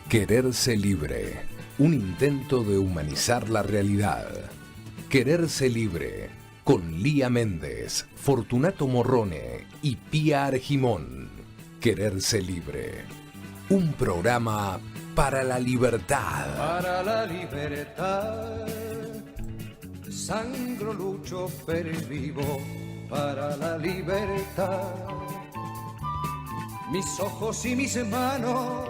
Quererse libre, un intento de humanizar la realidad. Quererse libre, con Lía Méndez, Fortunato Morrone y Pía Argimón. Quererse libre, un programa para la libertad. Para la libertad, sangro, lucho, pervivo para la libertad. Mis ojos y mis manos,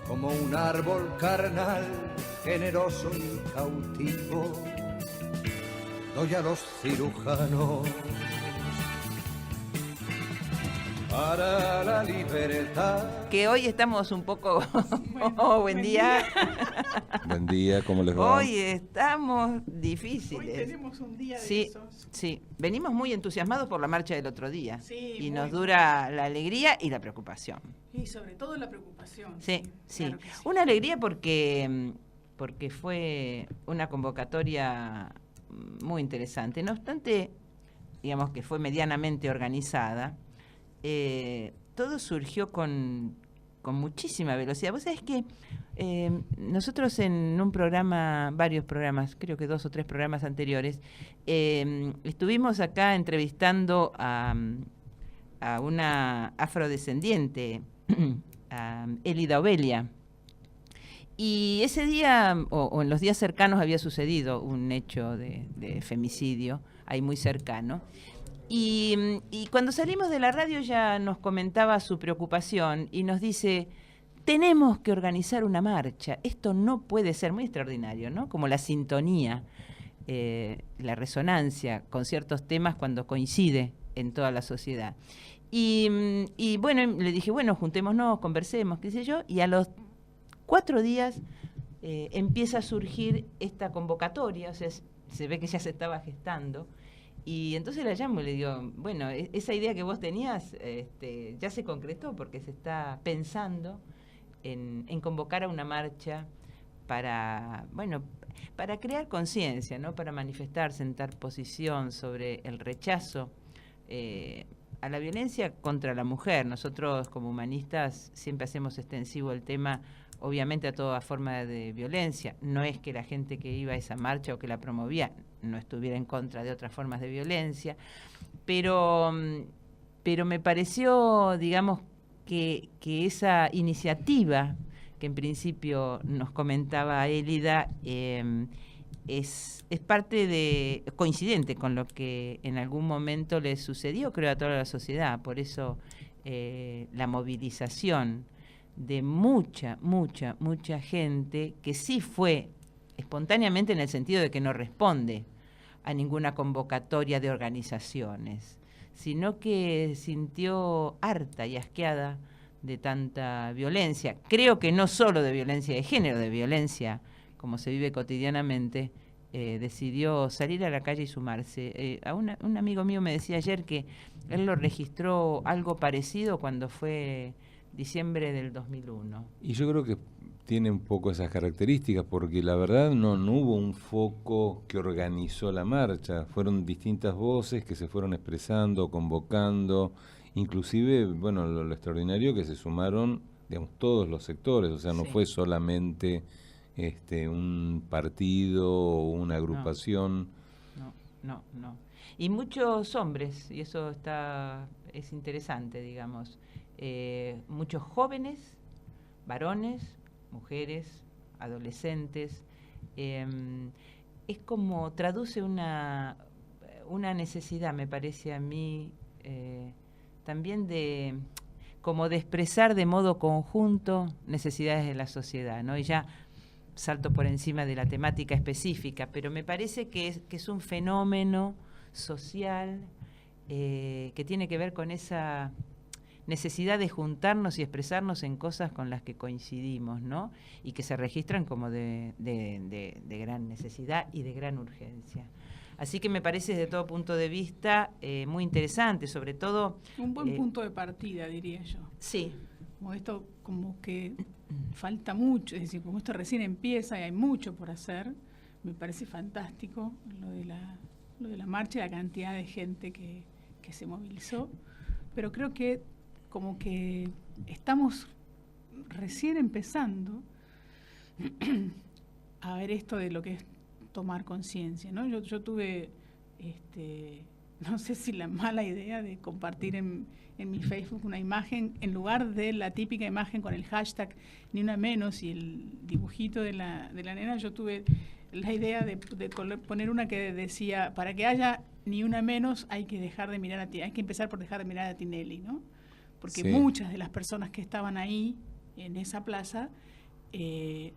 como un árbol carnal, generoso y cautivo, doy a los cirujanos. Para la libertad. Que hoy estamos un poco... buen día. Buen día, ¿cómo les va? Hoy estamos difíciles. Hoy tenemos un día de esos. Sí, venimos muy entusiasmados por la marcha del otro día. Sí, y nos muy dura la alegría y la preocupación. Y sobre todo la preocupación. Sí. Claro que sí. Una alegría porque fue una convocatoria muy interesante. No obstante, digamos que fue medianamente organizada, todo surgió con muchísima velocidad. Vos sabés que nosotros en un programa, varios programas, creo que 2 o 3 programas anteriores, estuvimos acá entrevistando a una afrodescendiente, a Elida Obelia. Y ese día, o en los días cercanos, había sucedido un hecho de femicidio, ahí muy cercano. Y cuando salimos de la radio ella nos comentaba su preocupación y nos dice, tenemos que organizar una marcha, esto no puede ser, muy extraordinario, ¿no? Como la sintonía, la resonancia con ciertos temas cuando coincide en toda la sociedad. Y bueno, le dije, bueno, juntémonos, conversemos, qué sé yo, y a los 4 días empieza a surgir esta convocatoria, o sea, se ve que ya se estaba gestando. Y entonces la llamo y le digo, bueno, esa idea que vos tenías ya se concretó porque se está pensando en convocar a una marcha para crear conciencia, ¿no? Para manifestar, sentar posición sobre el rechazo a la violencia contra la mujer. Nosotros como humanistas siempre hacemos extensivo el tema, obviamente, a toda forma de violencia. No es que la gente que iba a esa marcha o que la promovía no estuviera en contra de otras formas de violencia, pero me pareció, digamos, que esa iniciativa que en principio nos comentaba Elida es parte coincidente con lo que en algún momento le sucedió, creo, a toda la sociedad. Por eso la movilización de mucha gente que sí fue espontáneamente, en el sentido de que no responde a ninguna convocatoria de organizaciones, sino que sintió harta y asqueada de tanta violencia. Creo que no solo de violencia de género, de violencia como se vive cotidianamente, decidió salir a la calle y sumarse. Un amigo mío me decía ayer que él lo registró algo parecido cuando fue diciembre del 2001. Y yo creo que tiene un poco esas características, porque la verdad no hubo un foco que organizó la marcha, fueron distintas voces que se fueron expresando, convocando, inclusive, bueno, lo extraordinario que se sumaron, digamos, todos los sectores, o sea, no fue solamente un partido o una agrupación. No. Y muchos hombres, y eso es interesante, digamos, muchos jóvenes, varones, mujeres, adolescentes, es como traduce una necesidad, me parece a mí, también como de expresar de modo conjunto necesidades de la sociedad, ¿no? Y ya salto por encima de la temática específica, pero me parece que es un fenómeno social que tiene que ver con esa necesidad de juntarnos y expresarnos en cosas con las que coincidimos, ¿no? Y que se registran como de gran necesidad y de gran urgencia. Así que me parece desde todo punto de vista muy interesante, sobre todo... Un buen punto de partida, diría yo. Sí. Como esto, como que falta mucho, es decir, como esto recién empieza y hay mucho por hacer, me parece fantástico lo de la marcha y la cantidad de gente que se movilizó, pero creo que como que estamos recién empezando a ver esto de lo que es tomar conciencia, ¿no? Yo tuve, no sé si la mala idea de compartir en mi Facebook una imagen, en lugar de la típica imagen con el hashtag ni una menos y el dibujito de la nena, yo tuve la idea de poner una que decía, para que haya ni una menos hay que empezar por dejar de mirar a Tinelli, ¿no? Porque sí, muchas de las personas que estaban ahí en esa plaza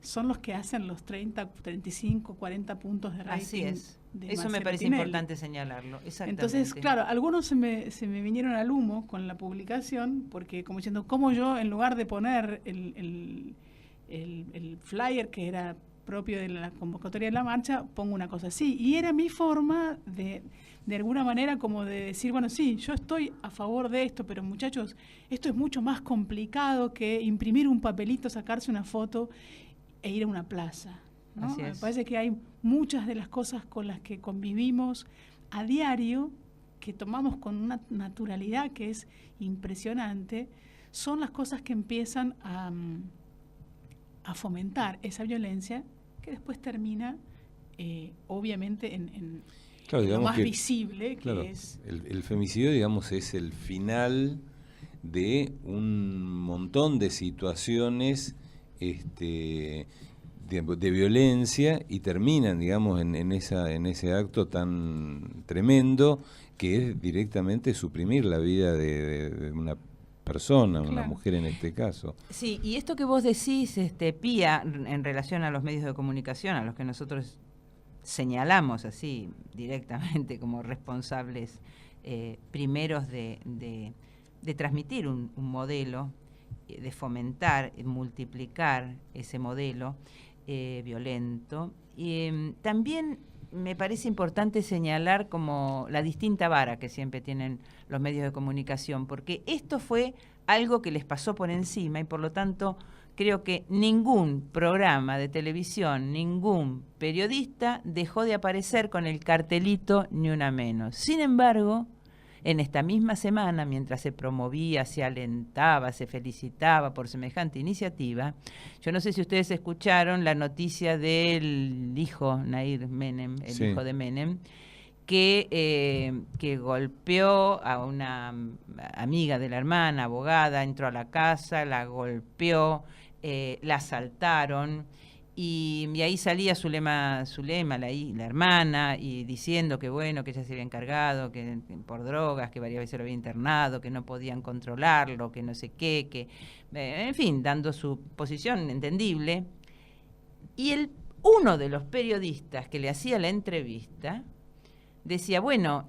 son los que hacen los 30, 35, 40 puntos de rating. Así es. De Eso me Marcelo parece Tinelli. importante señalarlo. Exactamente. Entonces, claro, algunos se me vinieron al humo con la publicación, porque como diciendo, ¿cómo yo, en lugar de poner el flyer que era propio de la convocatoria de la marcha, pongo una cosa así? Y era mi forma de alguna manera como de decir, bueno, sí, yo estoy a favor de esto, pero muchachos, esto es mucho más complicado que imprimir un papelito, sacarse una foto e ir a una plaza, ¿no? Así Me es. parece que hay muchas de las cosas con las que convivimos a diario, que tomamos con una naturalidad que es impresionante, son las cosas que empiezan a fomentar esa violencia que después termina, obviamente, en claro, lo digamos más que, visible, que claro, es... el femicidio, digamos, es el final de un montón de situaciones de violencia y terminan, digamos, en ese acto tan tremendo que es directamente suprimir la vida de una persona, una Claro. mujer en este caso. Sí, y esto que vos decís, Pía, en relación a los medios de comunicación, a los que nosotros señalamos así directamente como responsables primeros de transmitir un modelo, de fomentar, multiplicar ese modelo violento. Y también me parece importante señalar como la distinta vara que siempre tienen los medios de comunicación, porque esto fue algo que les pasó por encima y por lo tanto creo que ningún programa de televisión, ningún periodista dejó de aparecer con el cartelito ni una menos. Sin embargo, en esta misma semana, mientras se promovía, se alentaba, se felicitaba por semejante iniciativa, yo no sé si ustedes escucharon la noticia del hijo, Nair Menem, el Sí. hijo de Menem, que golpeó a una amiga de la hermana, abogada, entró a la casa, la golpeó, la asaltaron. Y ahí salía Zulema, la hermana, y diciendo que bueno, que ella se había encargado, que por drogas, que varias veces lo había internado, que no podían controlarlo, que no sé qué, que en fin, dando su posición entendible. Y uno de los periodistas que le hacía la entrevista decía, bueno,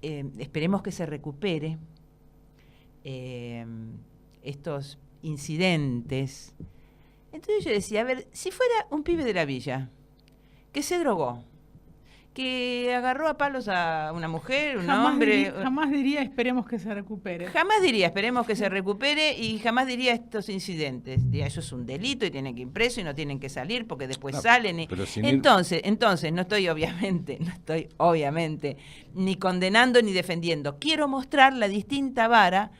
esperemos que se recupere estos incidentes. Entonces yo decía, a ver, si fuera un pibe de la villa, que se drogó, que agarró a palos a una mujer, un hombre... Jamás diría esperemos que se recupere. Jamás diría esperemos que se recupere y jamás diría estos incidentes. Diría, eso es un delito y tienen que ir preso y no tienen que salir porque después salen. Y... Entonces, no estoy obviamente ni condenando ni defendiendo. Quiero mostrar la distinta vara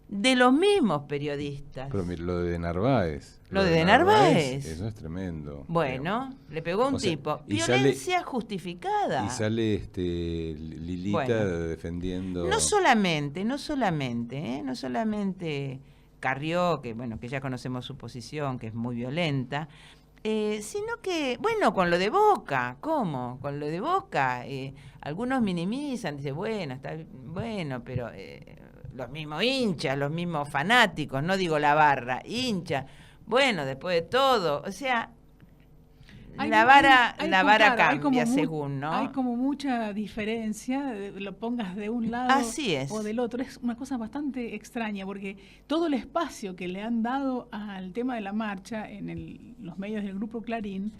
de los mismos periodistas. Pero mira, lo de Narváez. Lo de Narváez. Eso es tremendo. Bueno, le pegó a un tipo. Violencia justificada. Y sale Lilita defendiendo... No solamente Carrió, que bueno, que ya conocemos su posición, que es muy violenta, sino que, bueno, con lo de Boca, ¿cómo? Con lo de Boca, algunos minimizan, dicen, bueno, está bueno, pero los mismos hinchas, los mismos fanáticos, no digo la barra, hinchas, bueno, después de todo, o sea, la vara cambia según, ¿no? Hay como mucha diferencia, lo pongas de un lado o del otro. Es una cosa bastante extraña, porque todo el espacio que le han dado al tema de la marcha en los medios del Grupo Clarín,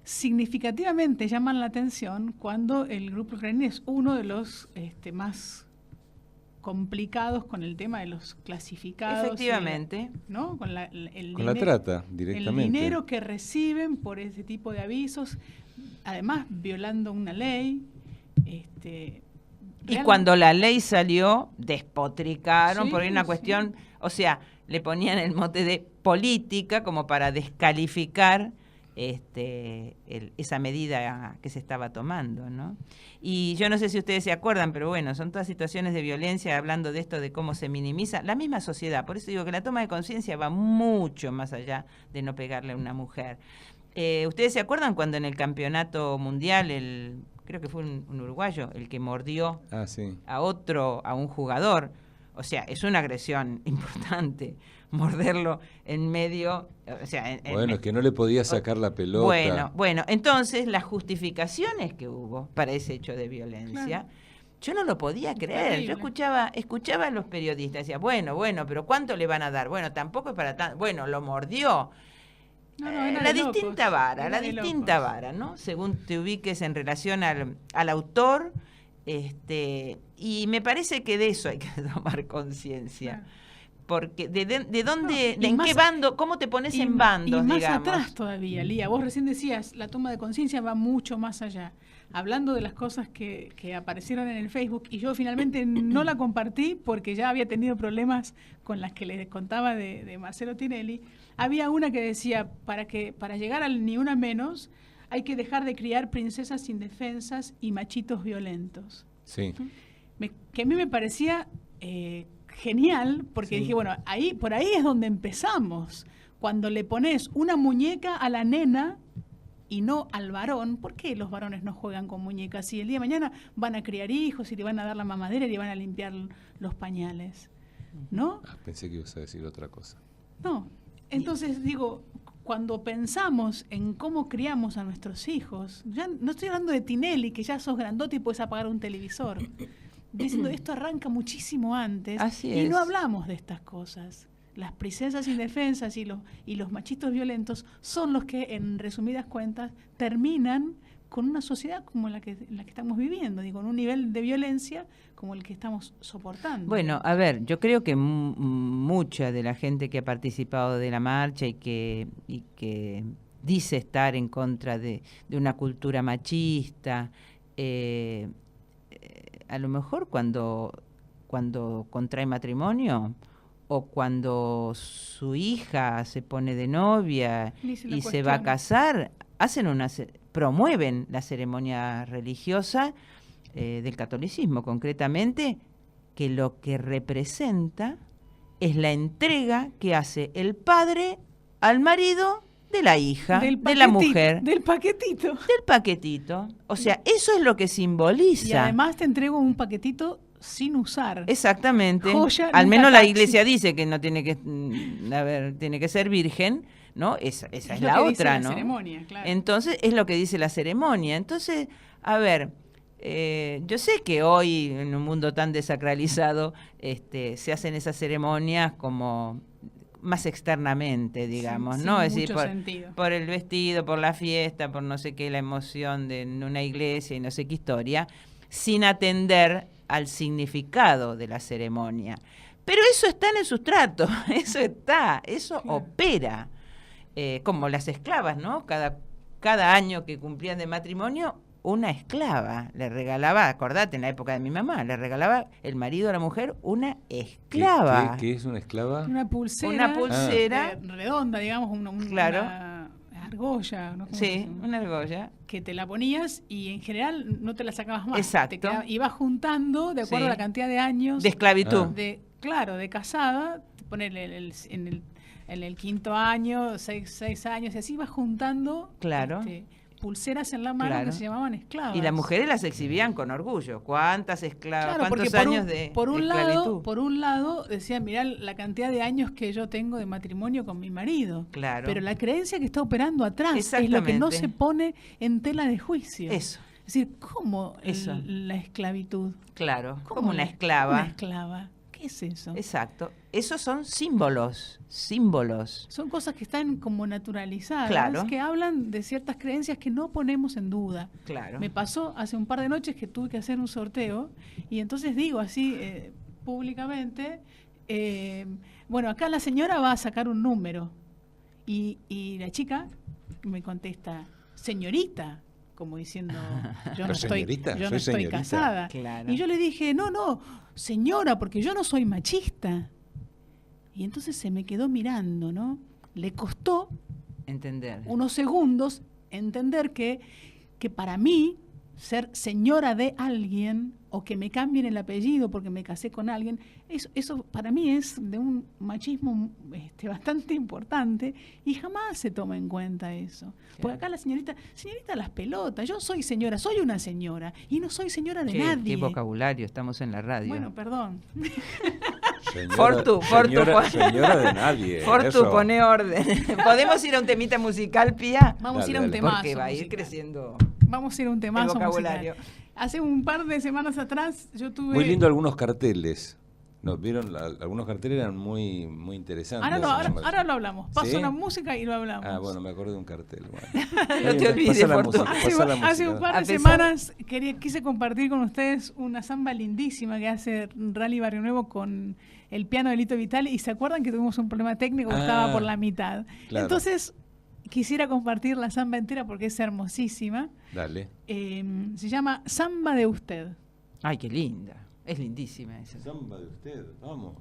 significativamente llaman la atención cuando el Grupo Clarín es uno de los más complicados con el tema de los clasificados. Efectivamente. ¿No? Con la trata, directamente. El dinero que reciben por ese tipo de avisos, además violando una ley, Y cuando la ley salió, despotricaron Sí, por una sí. cuestión, o sea, le ponían el mote de política como para descalificar esa medida que se estaba tomando, ¿no? Y yo no sé si ustedes se acuerdan, pero bueno, son todas situaciones de violencia, hablando de esto de cómo se minimiza la misma sociedad. Por eso digo que la toma de conciencia va mucho más allá de no pegarle a una mujer. ¿Ustedes se acuerdan cuando en el campeonato mundial, creo que fue un uruguayo, el que mordió Sí. a un jugador? O sea, es una agresión importante, morderlo en medio, o sea, Bueno, es que no le podía sacar la pelota. Bueno, entonces las justificaciones que hubo para ese hecho de violencia, Claro. yo no lo podía creer. Yo escuchaba a los periodistas, decía, bueno, pero ¿cuánto le van a dar? Bueno, tampoco es para tanto. Bueno, lo mordió. No, era La de locos, distinta vara, era de locos. ¿no? Según te ubiques en relación al autor, y me parece que de eso hay que tomar conciencia. Claro. Porque de dónde, No, y en más- qué bando, cómo te pones en bandos, y más digamos. atrás todavía, Lía. Vos recién decías, la toma de conciencia va mucho más allá. Hablando de las cosas que aparecieron en el Facebook, y yo finalmente no la compartí porque ya había tenido problemas con las que les contaba de Marcelo Tinelli. Había una que decía, para llegar al ni una menos, hay que dejar de criar princesas indefensas y machitos violentos. Sí. Que a mí me parecía genial, porque Sí. dije, bueno, por ahí es donde empezamos. Cuando le pones una muñeca a la nena y no al varón, ¿por qué los varones no juegan con muñecas? Si el día de mañana van a criar hijos y le van a dar la mamadera y le van a limpiar los pañales, ¿no? Pensé que ibas a decir otra cosa. No. Entonces digo, cuando pensamos en cómo criamos a nuestros hijos, ya no estoy hablando de Tinelli, que ya sos grandote y puedes apagar un televisor. Diciendo, esto arranca muchísimo antes. Así y es. no hablamos de estas cosas. Las princesas indefensas y los machitos violentos son los que, en resumidas cuentas, terminan con una sociedad como la que estamos viviendo, digo, con un nivel de violencia como el que estamos soportando. Bueno, a ver, yo creo que mucha de la gente que ha participado de la marcha y que dice estar en contra de una cultura machista, a lo mejor cuando contrae matrimonio o cuando su hija se pone de novia y se va a casar, promueven la ceremonia religiosa del catolicismo concretamente, que lo que representa es la entrega que hace el padre al marido de la hija, de la mujer. Del paquetito. Del paquetito. O sea, eso es lo que simboliza. Y además te entrego un paquetito sin usar. Exactamente. Joya, al nunca menos la taxi. iglesia dice que no tiene que, tiene que ser virgen, ¿no? Esa es lo la que dice otra, la ¿no? ceremonia, claro. Entonces, es lo que dice la ceremonia. Entonces, a ver, yo sé que hoy, en un mundo tan desacralizado, se hacen esas ceremonias como más externamente, digamos, Sin ¿no? Es decir, mucho sentido. por el vestido, por la fiesta, por no sé qué, la emoción de una iglesia y no sé qué historia, sin atender al significado de la ceremonia. Pero eso está en el sustrato, eso opera. Como las esclavas, ¿no? Cada año que cumplían de matrimonio, una esclava le regalaba, acordate, en la época de mi mamá, le regalaba el marido a la mujer una esclava. ¿Qué es una esclava? Una pulsera. Una pulsera. Redonda, digamos, Claro. una argolla, ¿no? ¿Cómo se Sí, llama? una argolla. Que te la ponías y en general no te la sacabas más. Exacto. Ibas juntando de acuerdo Sí. a la cantidad de años. De esclavitud. Claro, de casada, ponerle en el quinto año, 6 años, y así vas juntando Claro. pulseras en la mano Claro. que se llamaban esclavas. Y las mujeres las exhibían con orgullo. ¿Cuántas esclavas? Claro, porque ¿Cuántos años de por un esclavitud? lado decían, mirá la cantidad de años que yo tengo de matrimonio con mi marido. Claro. Pero la creencia que está operando atrás es lo que Exactamente. no se pone en tela de juicio. Eso, Es decir, ¿cómo Eso. la esclavitud? claro. ¿Cómo Como una Una esclava. esclava. ¿Qué es eso? Exacto. Esos son símbolos. Son cosas que están como naturalizadas, Claro. que hablan de ciertas creencias que no ponemos en duda. Claro. Me pasó hace un par de noches que tuve que hacer un sorteo y entonces digo así públicamente, bueno, acá la señora va a sacar un número y la chica me contesta, señorita, como diciendo, yo Pero no estoy, señorita, yo no soy estoy señorita. casada. Claro. Y yo le dije, no, señora, porque yo no soy machista. Y entonces se me quedó mirando, ¿no? Le costó Entender. unos segundos entender que para mí ser señora de alguien o que me cambien el apellido porque me casé con alguien, eso para mí es de un machismo bastante importante y jamás se toma en cuenta eso. Porque acá la señorita las pelotas, yo soy señora, soy una señora y no soy señora de nadie. Qué vocabulario, estamos en la radio. Bueno, perdón. Fortu, señora de nadie. Fortu, eso. pone orden. ¿Podemos ir a un temita musical, Pía? Vamos Dale, a ir a un dale. temazo Porque va a ir musical. creciendo Vamos a ir a un temazo el vocabulario. musical. Hace un par de semanas atrás yo tuve... Muy lindo algunos carteles. ¿Nos vieron? Algunos carteles eran muy, muy interesantes. Ahora lo hablamos. Paso ¿Sí? la música y lo hablamos. Ah, bueno, me acordé de un cartel. Bueno. No te olvides, Pasa la Fortu. música, pasa la Hace un música. par A de pesar- semanas quise compartir con ustedes una samba lindísima que hace Rally Barrio Nuevo con el piano de Lito Vitale y se acuerdan que tuvimos un problema técnico que estaba por la mitad. Claro. Entonces quisiera compartir la samba entera porque es hermosísima. Dale. Se llama Samba de Usted. Ay, qué linda. Es lindísima esa. Samba de usted, vamos.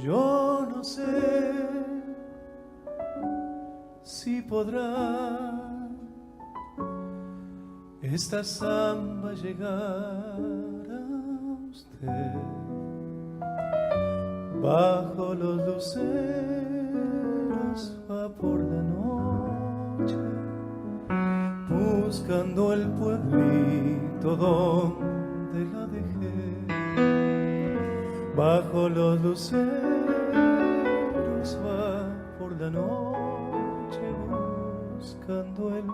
Yo no sé si podrá esta samba llegar a usted. Bajo los luceros va por la noche, buscando el pueblito donde la dejé. Bajo los luceros va por la noche, buscando el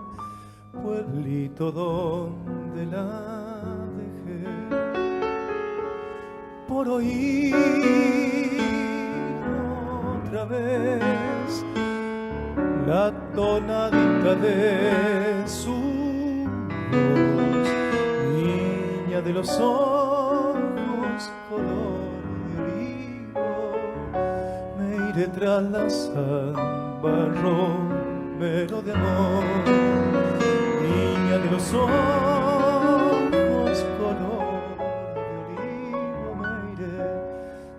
pueblito donde la dejé. Por oír otra vez la tonadita de su voz, niña de los ojos color de olivo, me iré tras la samba, romero de amor, niña de los ojos color de olivo, me iré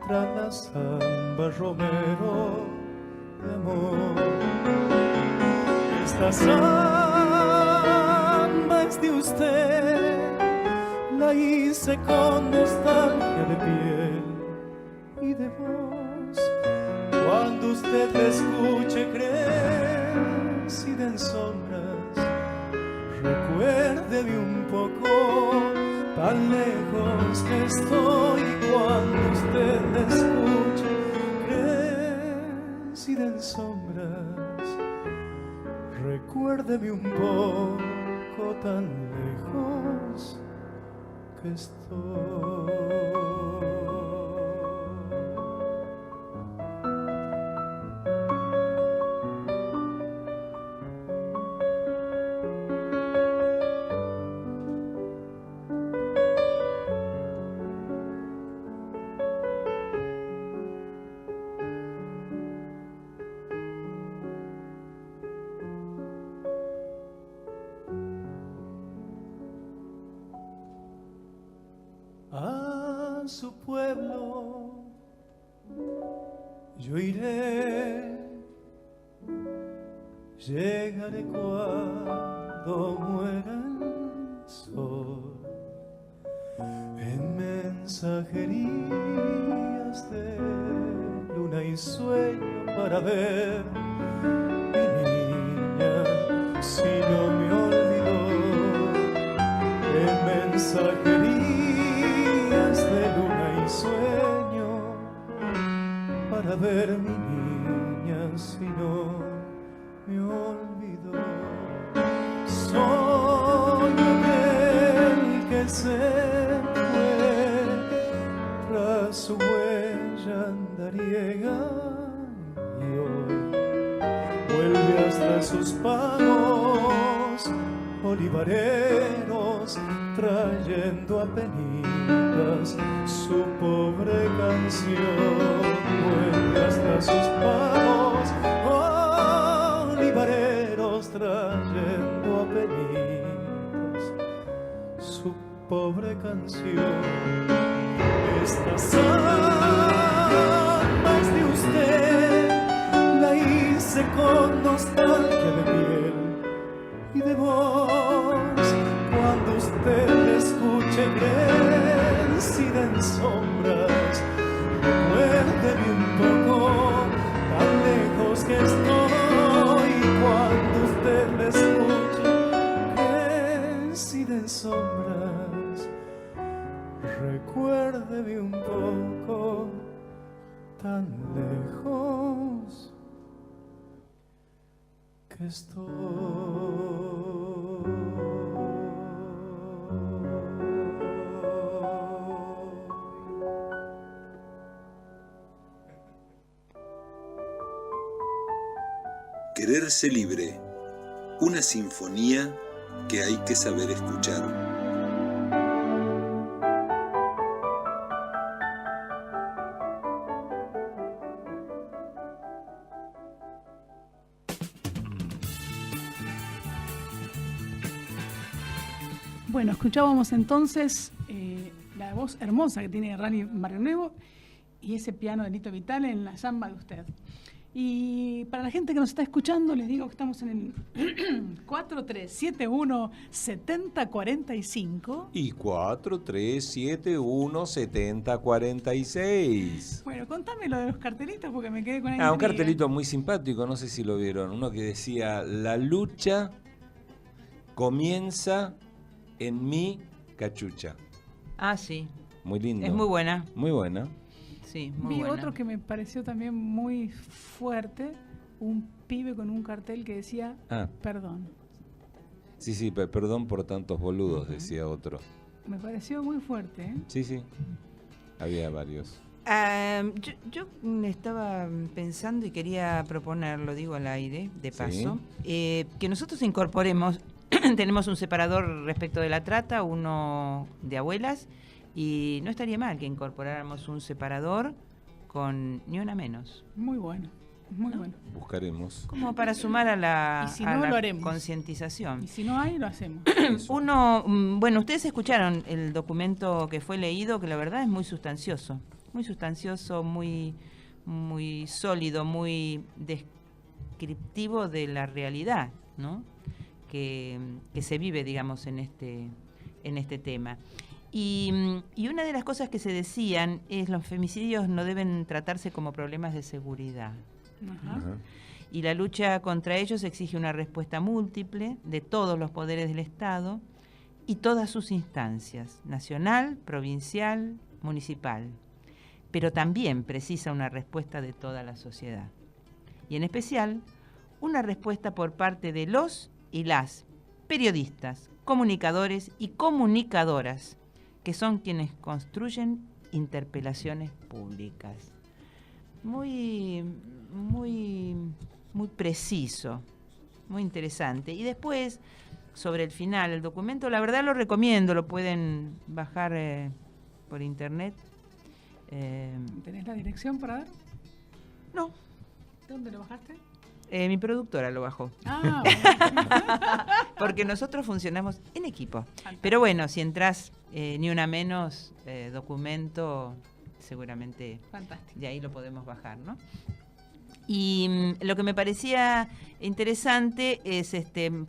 tras la samba, romero de amor. Esta samba es de usted, la hice con nostalgia de piel y de voz. Cuando usted la escuche crecida en sombras, recuérdeme un poco, tan lejos que estoy. Cuando usted la escuche crecida en sombras, recuérdeme un poco, tan lejos que estoy. A su pueblo yo iré, llegaré cuando muera el sol, en mensajerías de luna y sueño para ver mi niña si no me olvidó, en mensajerías de luna y sueño para ver mi niña si no me olvidó. Soy aquel que se fue, tras su huella andariega olivareros trayendo a penitas su pobre canción. Vuelve hasta sus pagos, olivareros trayendo a penitas su pobre canción. Estas almas de usted la hice con nostalgia de piel y de voz. Cuando usted me escuche crecida en sombras, recuérdeme un poco tan lejos que estoy. Cuando usted me escuche crecida en sombras, recuérdeme un poco tan lejos que estoy. Quererse libre, una sinfonía que hay que saber escuchar. Bueno, escuchábamos entonces la voz hermosa que tiene Rani Barrionuevo y ese piano de Lito Vitale en La Zamba de Usted. Y para la gente que nos está escuchando, les digo que estamos en el 4371-7045. Y 4371-7046. Bueno, contame lo de los cartelitos porque me quedé con ahí. Un cartelito muy simpático, no sé si lo vieron. Uno que decía: la lucha comienza en mi cachucha. Ah, sí. Muy lindo. Es muy buena. Muy buena. Sí, muy Vi buena. otro que me pareció también muy fuerte, un pibe con un cartel que decía perdón. Sí, perdón por tantos boludos, decía otro. Me pareció muy fuerte, ¿eh? Sí, había varios. Yo estaba pensando y quería proponer, lo digo al aire, de paso, que nosotros incorporemos, tenemos un separador respecto de la trata, uno de abuelas, y no estaría mal que incorporáramos un separador con Ni Una Menos. Muy bueno, muy bueno. Buscaremos. Como para sumar a la, Y si no, lo haremos. Concientización. Y si no hay, lo hacemos. Bueno, ustedes escucharon el documento que fue leído, que la verdad es muy sustancioso, muy sólido, muy descriptivo de la realidad, ¿no? que se vive, digamos, en este tema. Y una de las cosas que se decían es: los femicidios no deben tratarse como problemas de seguridad. Ajá. Y la lucha contra ellos exige una respuesta múltiple de todos los poderes del Estado y todas sus instancias, nacional, provincial, municipal. Pero también precisa una respuesta de toda la sociedad. Y en especial, una respuesta por parte de los y las periodistas, comunicadores y comunicadoras, que son quienes construyen interpelaciones públicas. Muy preciso, muy interesante. Y después, sobre el final, el documento, la verdad lo recomiendo, lo pueden bajar por internet. ¿Tenés la dirección para dar? No. ¿De dónde lo bajaste? Mi productora lo bajó. Ah, bueno. Porque nosotros funcionamos en equipo. Pero bueno, si entras Ni Una Menos, documento, seguramente Fantástico. de ahí lo podemos bajar, ¿no? Y lo que me parecía interesante es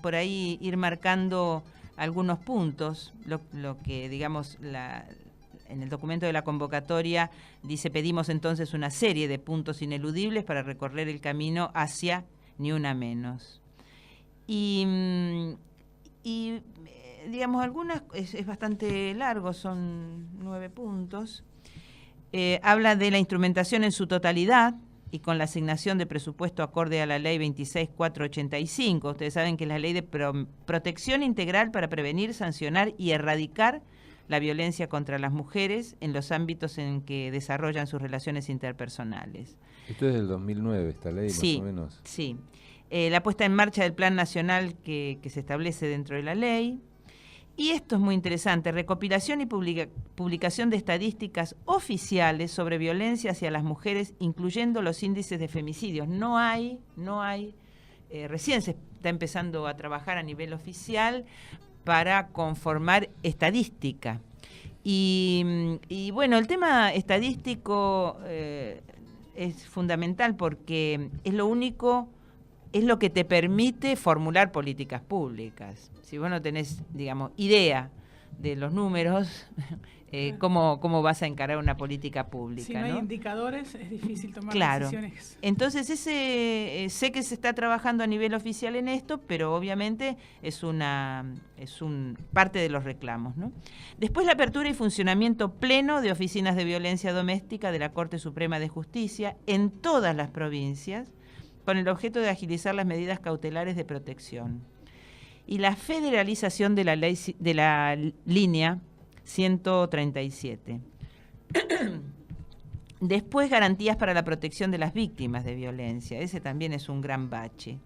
por ahí ir marcando algunos puntos, lo que, digamos, en el documento de la convocatoria dice: pedimos entonces una serie de puntos ineludibles para recorrer el camino hacia Ni Una Menos. Y digamos, algunas es bastante largo, son 9 puntos. Habla de la instrumentación en su totalidad y con la asignación de presupuesto acorde a la ley 26.485. Ustedes saben que es la ley de protección integral para prevenir, sancionar y erradicar la violencia contra las mujeres en los ámbitos en que desarrollan sus relaciones interpersonales. Esto es del 2009, esta ley, Sí, más o menos. Sí. la puesta en marcha del Plan Nacional que se establece dentro de la ley. Y esto es muy interesante, recopilación y publicación de estadísticas oficiales sobre violencia hacia las mujeres, incluyendo los índices de femicidios. No hay, recién se está empezando a trabajar a nivel oficial para conformar estadística. Y bueno, el tema estadístico es fundamental porque es lo que te permite formular políticas públicas. Si vos no tenés, digamos, idea de los números, cómo vas a encarar una política pública. Si no hay indicadores, es difícil tomar decisiones. Entonces, sé que se está trabajando a nivel oficial en esto, pero obviamente es parte de los reclamos, ¿no? Después, la apertura y funcionamiento pleno de oficinas de violencia doméstica de la Corte Suprema de Justicia en todas las provincias, con el objeto de agilizar las medidas cautelares de protección. Y la federalización de la ley de la línea 137. Después, garantías para la protección de las víctimas de violencia. Ese también es un gran bache.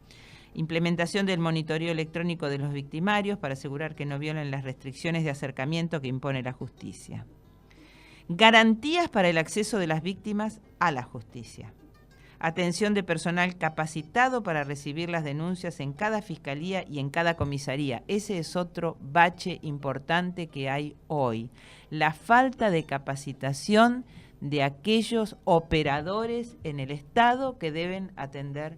Implementación del monitoreo electrónico de los victimarios para asegurar que no violen las restricciones de acercamiento que impone la justicia. Garantías para el acceso de las víctimas a la justicia. Atención de personal capacitado para recibir las denuncias en cada fiscalía y en cada comisaría. Ese es otro bache importante que hay hoy. La falta de capacitación de aquellos operadores en el Estado que deben atender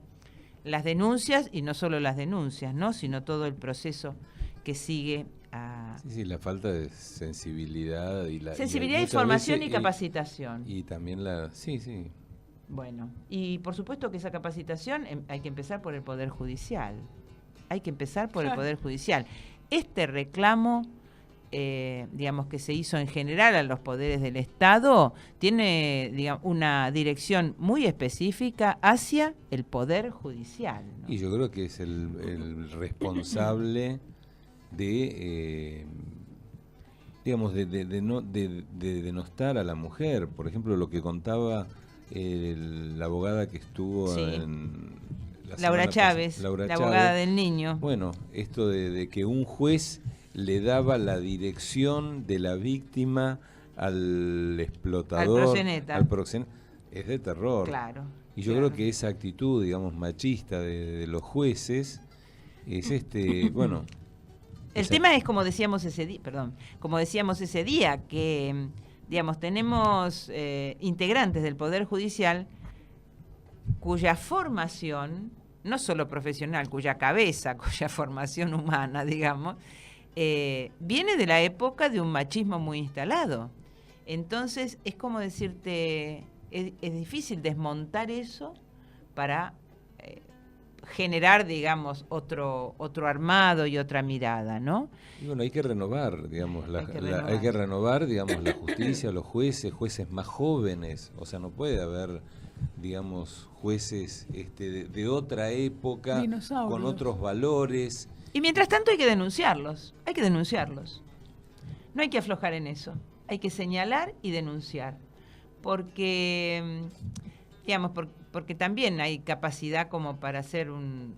las denuncias, y no solo las denuncias, ¿no?, sino todo el proceso que sigue a... Sí, la falta de sensibilidad y la... Sensibilidad, información y capacitación. Y también la... Sí. Bueno, y por supuesto que esa capacitación hay que empezar por el Poder Judicial. El Poder Judicial. Este reclamo, digamos, que se hizo en general a los poderes del Estado, tiene, digamos, una dirección muy específica hacia el Poder Judicial, ¿no? Y yo creo que es el responsable de... digamos, de denostar a la mujer. Por ejemplo, lo que contaba la abogada que estuvo en Laura Chávez, la abogada del niño. Bueno, esto de que un juez le daba la dirección de la víctima al explotador, al proxeneta, es de terror. Claro. Y yo creo que esa actitud, digamos, machista de los jueces es bueno. El tema es como decíamos ese día, que digamos, tenemos integrantes del Poder Judicial cuya formación, no solo profesional, cuya formación humana, digamos, viene de la época de un machismo muy instalado. Entonces, es como decirte, es difícil desmontar eso para generar, digamos, otro armado y otra mirada, ¿no? Y bueno, hay que renovar, digamos, hay que renovar, digamos, la justicia, los jueces más jóvenes. O sea, no puede haber, digamos, jueces de otra época, con otros valores. Y mientras tanto hay que denunciarlos. No hay que aflojar en eso. Hay que señalar y denunciar. Porque, digamos, porque también hay capacidad como para hacer un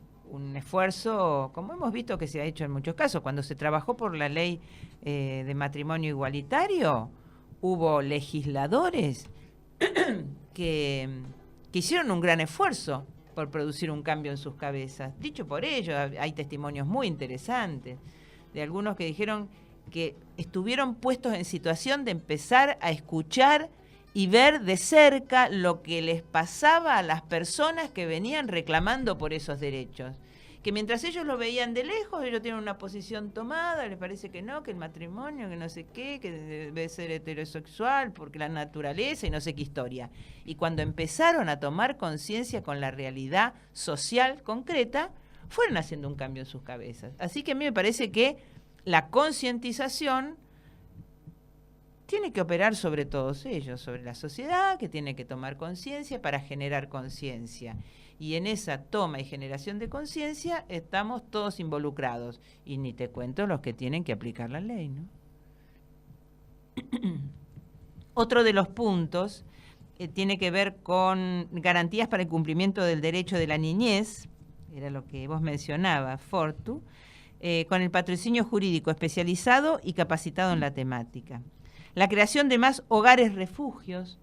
esfuerzo, como hemos visto que se ha hecho en muchos casos. Cuando se trabajó por la ley de matrimonio igualitario, hubo legisladores que hicieron un gran esfuerzo por producir un cambio en sus cabezas. Dicho por ellos, hay testimonios muy interesantes de algunos que dijeron que estuvieron puestos en situación de empezar a escuchar y ver de cerca lo que les pasaba a las personas que venían reclamando por esos derechos. Que mientras ellos lo veían de lejos, ellos tienen una posición tomada, les parece que no, que el matrimonio, que no sé qué, que debe ser heterosexual, porque la naturaleza y no sé qué historia. Y cuando empezaron a tomar conciencia con la realidad social concreta, fueron haciendo un cambio en sus cabezas. Así que a mí me parece que la concientización tiene que operar sobre todos ellos, sobre la sociedad, que tiene que tomar conciencia para generar conciencia. Y en esa toma y generación de conciencia estamos todos involucrados. Y ni te cuento los que tienen que aplicar la ley, ¿no? Otro de los puntos tiene que ver con garantías para el cumplimiento del derecho de la niñez. era lo que vos mencionabas, Fortu, con el patrocinio jurídico especializado y capacitado en la temática. La creación de más hogares refugios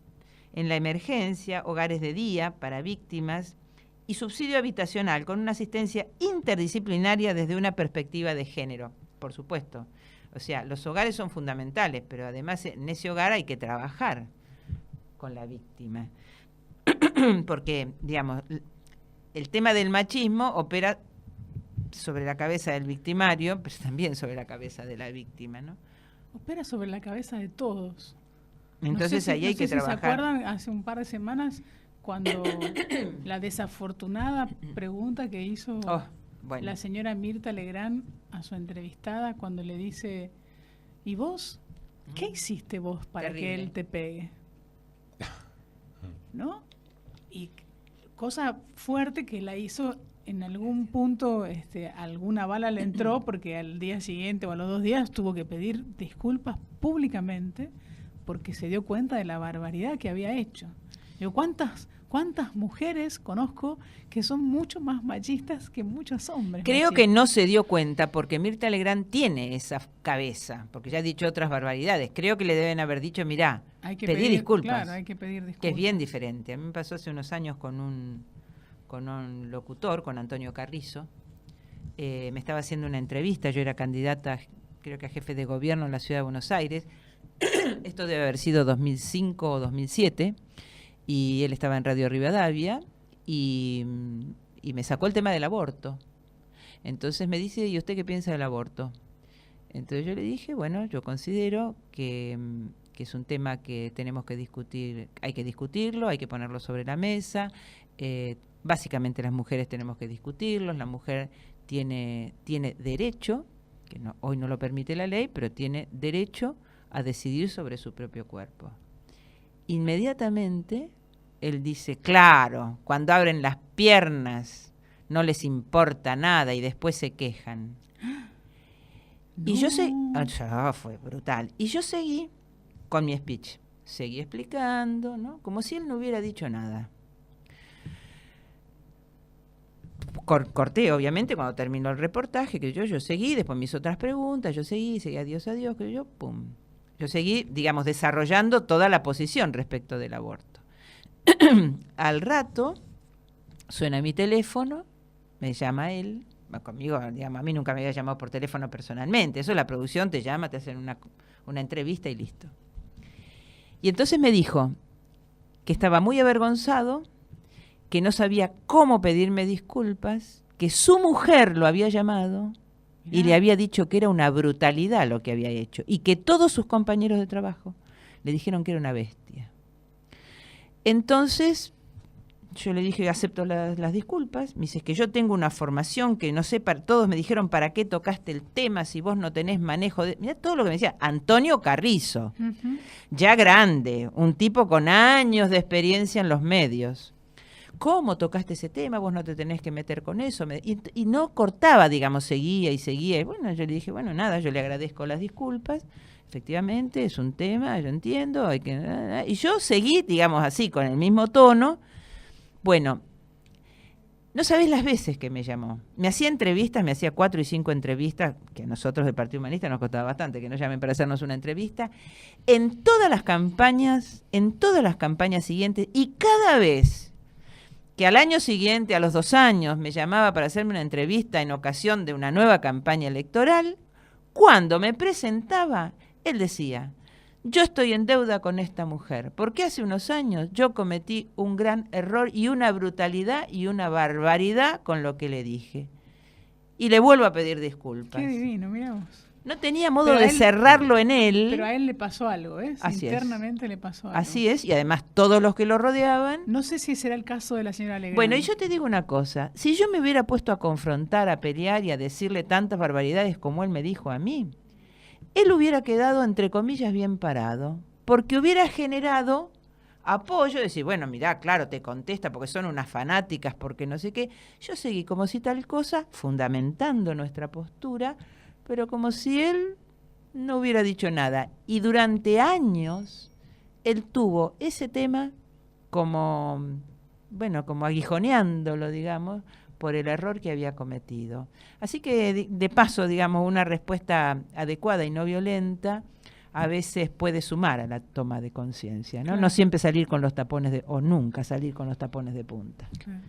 en la emergencia, hogares de día para víctimas y subsidio habitacional con una asistencia interdisciplinaria desde una perspectiva de género, por supuesto. O sea, los hogares son fundamentales, pero además en ese hogar hay que trabajar con la víctima. Porque, digamos, el tema del machismo opera sobre la cabeza del victimario, pero también sobre la cabeza de la víctima, ¿no? Opera sobre la cabeza de todos. Entonces ahí hay que trabajar. ¿Se acuerdan hace un par de semanas cuando la desafortunada pregunta que hizo la señora Mirta Legrand a su entrevistada cuando le dice, ¿y vos? ¿Qué hiciste vos para que él te pegue? ¿No? Y cosa fuerte que la hizo en algún punto, alguna bala le entró porque al día siguiente o a los 2 días tuvo que pedir disculpas públicamente porque se dio cuenta de la barbaridad que había hecho. Digo, ¿cuántas mujeres conozco que son mucho más machistas que muchos hombres? Creo que no se dio cuenta porque Mirta Legrand tiene esa cabeza, porque ya ha dicho otras barbaridades. Creo que le deben haber dicho, mirá, pedí disculpas. Claro, hay que pedir disculpas. Que es bien diferente. A mí me pasó hace unos años con un locutor, con Antonio Carrizo. Me estaba haciendo una entrevista, yo era candidata, creo que a jefe de gobierno en la ciudad de Buenos Aires. Esto debe haber sido 2005 o 2007. Y él estaba en Radio Rivadavia y me sacó el tema del aborto. Entonces me dice, ¿y usted qué piensa del aborto? Entonces yo le dije, bueno, yo considero que es un tema que tenemos que discutir, hay que discutirlo, hay que ponerlo sobre la mesa. Básicamente las mujeres tenemos que discutirlo, la mujer tiene derecho, que hoy no lo permite la ley, pero tiene derecho a decidir sobre su propio cuerpo. Inmediatamente él dice, claro, cuando abren las piernas no les importa nada y después se quejan. No. Y yo fue brutal. Y yo seguí con mi speech, seguí explicando, ¿no? Como si él no hubiera dicho nada. Corté, obviamente, cuando terminó el reportaje, que yo seguí, después me hizo otras preguntas, yo seguí, adiós, que yo, pum. Yo seguí, digamos, desarrollando toda la posición respecto del aborto. Al rato, suena mi teléfono, me llama él, conmigo, digamos, a mí nunca me había llamado por teléfono personalmente, eso la producción te llama, te hacen una entrevista y listo. Y entonces me dijo que estaba muy avergonzado, que no sabía cómo pedirme disculpas, que su mujer lo había llamado y le había dicho que era una brutalidad lo que había hecho y que todos sus compañeros de trabajo le dijeron que era una bestia. Entonces yo le dije, acepto las disculpas. Me dice, es que yo tengo una formación que no sé, todos me dijeron, ¿para qué tocaste el tema si vos no tenés manejo de...? Mirá todo lo que me decía Antonio Carrizo, ya grande, un tipo con años de experiencia en los medios. ¿Cómo tocaste ese tema? Vos no te tenés que meter con eso. Y no cortaba, digamos, seguía. Y bueno, yo le dije, bueno, nada, yo le agradezco las disculpas. Efectivamente, es un tema, yo entiendo. Y yo seguí, digamos así, con el mismo tono. Bueno, no sabés las veces que me llamó. Me hacía entrevistas, me hacía 4 y 5 entrevistas, que a nosotros del Partido Humanista nos costaba bastante que nos llamen para hacernos una entrevista, en todas las campañas siguientes, y cada vez que al año siguiente, a los 2 años, me llamaba para hacerme una entrevista en ocasión de una nueva campaña electoral, cuando me presentaba, él decía, yo estoy en deuda con esta mujer, porque hace unos años yo cometí un gran error y una brutalidad y una barbaridad con lo que le dije. Y le vuelvo a pedir disculpas. Qué divino, mirá vos. No tenía modo de cerrarlo en él. Pero a él le pasó algo, ¿eh? Internamente le pasó algo. Así es, y además todos los que lo rodeaban. No sé si será el caso de la señora Legrand. Bueno, y yo te digo una cosa, si yo me hubiera puesto a confrontar, a pelear y a decirle tantas barbaridades como él me dijo a mí, él hubiera quedado, entre comillas, bien parado, porque hubiera generado apoyo, decir, bueno, mirá, claro, te contesta porque son unas fanáticas, porque no sé qué. Yo seguí como si tal cosa, fundamentando nuestra postura, pero como si él no hubiera dicho nada. Y durante años él tuvo ese tema como, bueno, como aguijoneándolo, digamos, por el error que había cometido. Así que, de paso, digamos, una respuesta adecuada y no violenta a veces puede sumar a la toma de conciencia, ¿no? Claro. No siempre salir con los tapones o nunca salir con los tapones de punta. Claro.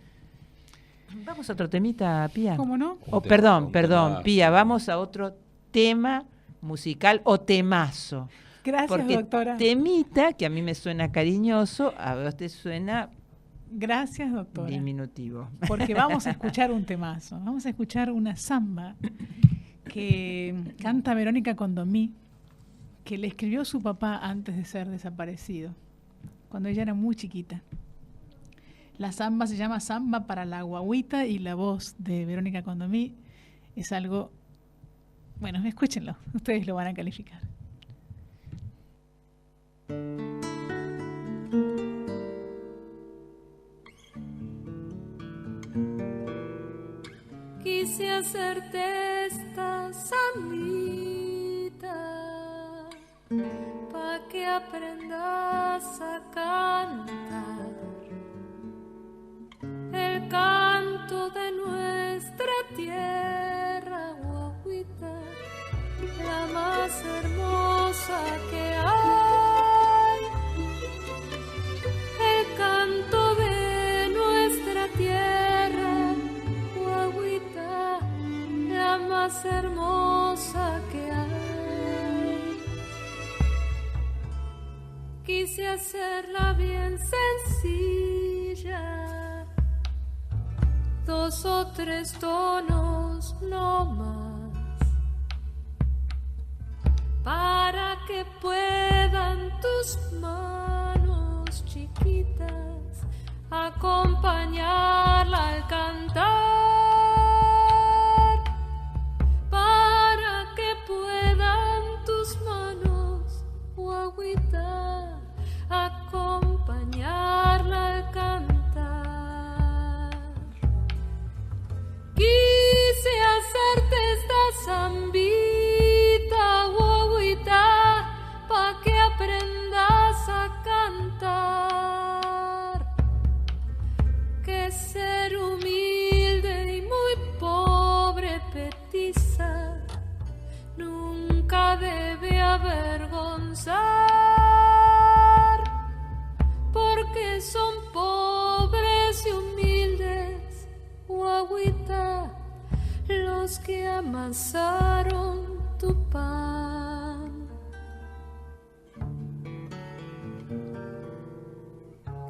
Vamos a otro temita, Pía. ¿Cómo no? Perdón, temazo. Pía, vamos a otro tema musical o temazo. Gracias, Porque doctora. temita, que a mí me suena cariñoso, a vos te suena Gracias, doctora. diminutivo. Porque vamos a escuchar un temazo. Vamos a escuchar una samba que canta Verónica Condomí, que le escribió su papá antes de ser desaparecido, cuando ella era muy chiquita. La samba se llama Samba para la Guagüita y la voz de Verónica Condomí es algo... Bueno, escúchenlo, ustedes lo van a calificar. Quise hacerte esta sambita pa' que aprendas a cantar el canto de nuestra tierra, guagüita, la más hermosa que hay. El canto de nuestra tierra, guagüita, la más hermosa que hay. Quise hacerla bien sencilla, 2 o 3 tonos no más, para que puedan tus manos chiquitas acompañarla al cantar, para que puedan tus manos, guagüita, acompañarla al cantar. Quise hacerte esta zambita, guagüita, pa' que aprendas a cantar, que ser humilde y muy pobre petiza nunca debe avergonzar, porque son pobres y humildes, guagüita, los que amasaron tu pan.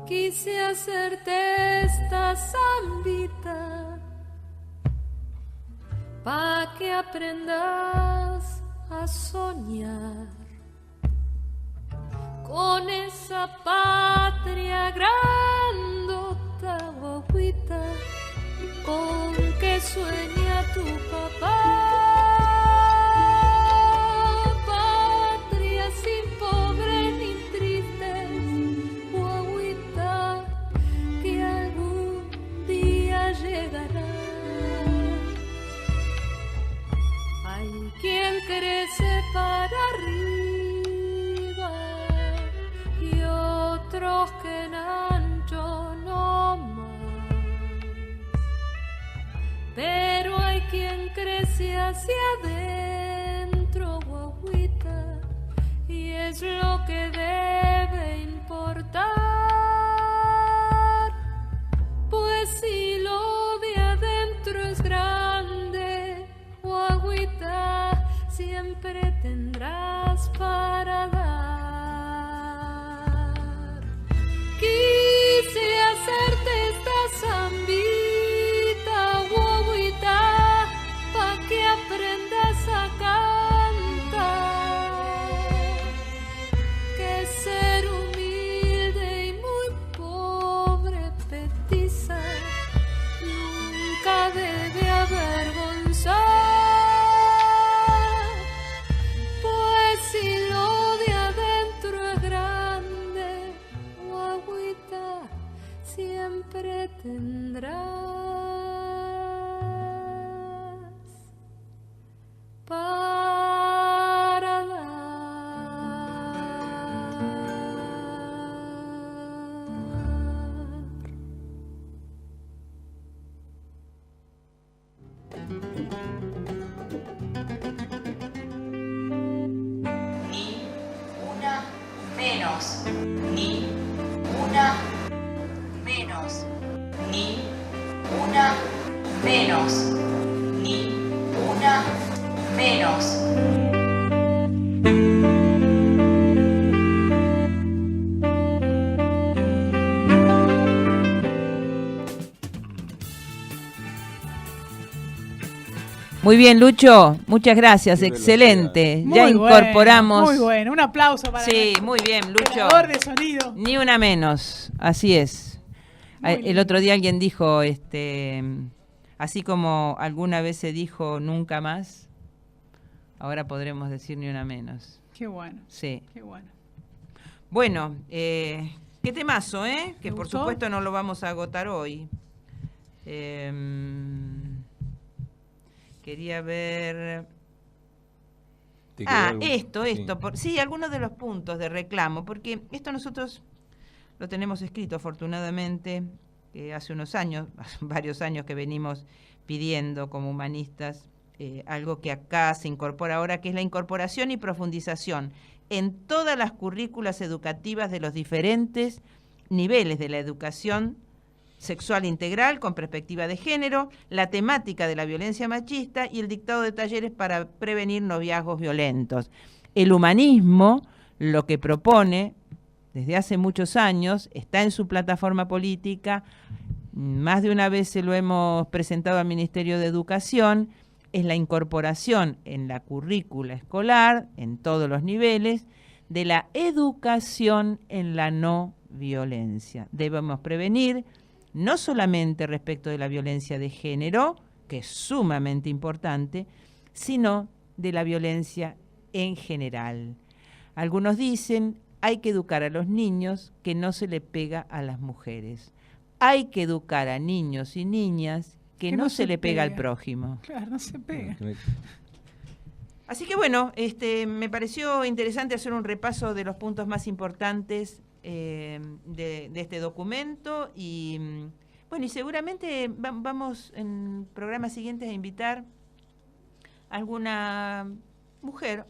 Quise hacerte esta zambita pa' que aprendas a soñar con esa patria grandota, guagüita, con que sueña tu papá. Patria sin pobres ni tristes, guagüita, que algún día llegará. Hay quien crece para arriba y otros que en ancho no más, pero hay quien crece hacia adentro, guagüita, y es lo que debe importar, pues si lo de adentro es grande, guagüita, siempre tendrás para dar. Quise hacerte esta zambita, guagüita, pa' que aprendas a cantar, que ser humilde y muy pobre petiza nunca debe avergonzar, pues menos, ni una menos, ni una menos, ni una menos. Muy bien, Lucho, muchas gracias, Qué excelente. Muy Ya bueno, incorporamos. muy bueno, un aplauso para Sí, el muy bien, Lucho. operador de sonido. Ni una menos, así es. Muy El lindo. otro día alguien dijo, así como alguna vez se dijo nunca más, ahora podremos decir ni una menos. Qué bueno, Sí. qué bueno. Bueno, qué temazo, ¿eh? Que ¿Te por gustó? supuesto no lo vamos a agotar hoy. Quería ver... ¿Te quedó Ah, algún- esto. Sí. Sí, algunos de los puntos de reclamo, porque esto nosotros lo tenemos escrito afortunadamente, hace unos años, hace varios años que venimos pidiendo como humanistas algo que acá se incorpora ahora, que es la incorporación y profundización en todas las currículas educativas de los diferentes niveles de la educación sexual integral con perspectiva de género, la temática de la violencia machista y el dictado de talleres para prevenir noviazgos violentos. El humanismo lo que propone desde hace muchos años, está en su plataforma política, más de una vez se lo hemos presentado al Ministerio de Educación, es la incorporación en la currícula escolar, en todos los niveles, de la educación en la no violencia. Debemos prevenir no solamente respecto de la violencia de género, que es sumamente importante, sino de la violencia en general. Algunos dicen, hay que educar a los niños que no se le pega a las mujeres. Hay que educar a niños y niñas que no se le pega al prójimo. Claro, no se pega. Así que bueno, me pareció interesante hacer un repaso de los puntos más importantes de este documento y bueno, y seguramente vamos en programas siguientes a invitar a alguna mujer